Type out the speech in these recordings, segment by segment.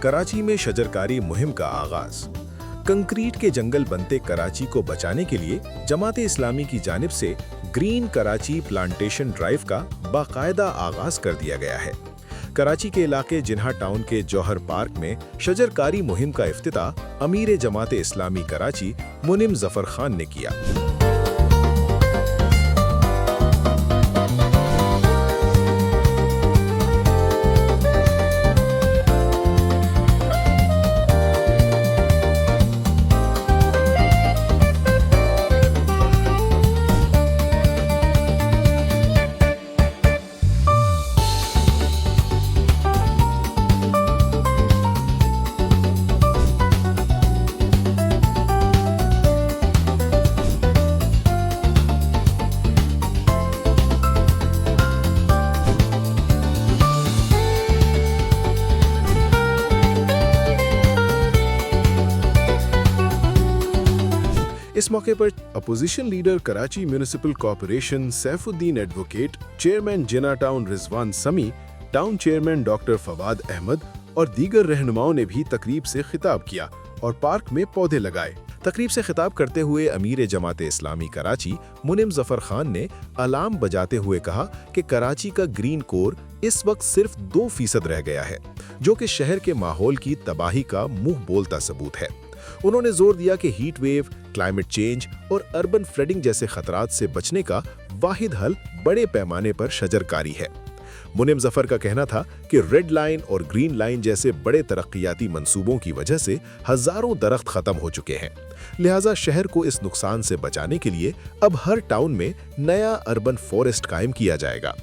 कराची में शजरकारी मुहिम का आगाज। कंक्रीट के जंगल बनते कराची को बचाने के लिए जमाते इस्लामी की जानिब से ग्रीन कराची प्लांटेशन ड्राइव का बाकायदा आगाज कर दिया गया है। कराची के इलाके जिन्हा टाउन के जौहर पार्क में शजरकारी मुहिम का इफ्तिताह अमीर जमाते इस्लामी कराची मुनिम जफर खान ने किया। इस मौके पर opposition leader Karachi municipal corporation Saifuddin advocate, chairman Jinnah town Rizwan Sami, town chairman doctor Fawad Ahmed और दीगर रहनुमाओं ने भी तकरीब से खिताब किया और पार्क में पौधे लगाए। तकरीब से खिताब करते हुए अमीर जमाते इस्लामी कराची मुनिम जफर खान ने अलार्म बजाते हुए कहा कि कराची का ग्रीन कोर इस वक्त सिर्फ 2% रह गया है, जो कि शहर के माहौल की तबाही का मुंह बोलता सबूत है। उन्होंने जोर दिया कि हीट वेव, क्लाइमेट चेंज और अर्बन फ्लडिंग जैसे खतरात से बचने का वाहिद हल बड़े पैमाने पर शजरकारी है। मुनिम जफर का कहना था कि रेड लाइन और ग्रीन लाइन जैसे बड़े तरक्कियाती मंसूबों की वजह से हजारों दरख्त खत्म हो चुके हैं, लिहाजा शहर को इस नुकसान से बचाने के लिए अब हर टाउन में नया अर्बन फॉरेस्ट कायम किया जाएगा।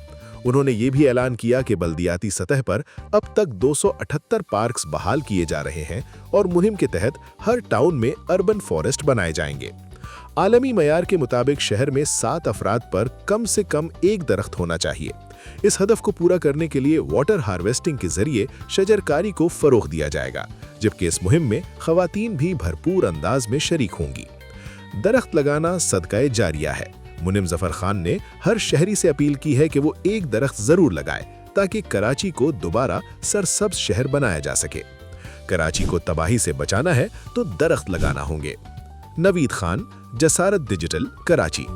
उन्होंने ये भी ऐलान किया कि बल्दियाती सतह पर अब तक 278 पार्क्स बहाल किए जा रहे हैं और मुहिम के तहत हर टाउन में अर्बन फॉरेस्ट बनाए जाएंगे। आलमी मयार के मुताबिक शहर में 7 अफराद पर कम से कम 1 दरख्त होना चाहिए। इस हदफ को पूरा करने के लिए वाटर हार्वेस्टिंग के जरिए शजरकारी को फरोग दिया जाएगा, जबकि इस मुहिम में खवातीन भी भरपूर अंदाज में शरीक होंगी। दरख्त लगाना सदकाए जारिया है। मुनिम जफर खान ने हर शहरी से अपील की है कि वो 1 दरख्त जरूर लगाए ताकि कराची को दोबारा सरसब्ज शहर बनाया जा सके। कराची को तबाही से बचाना है तो दरख्त लगाना होंगे। नवीद खान, जसारत डिजिटल, कराची।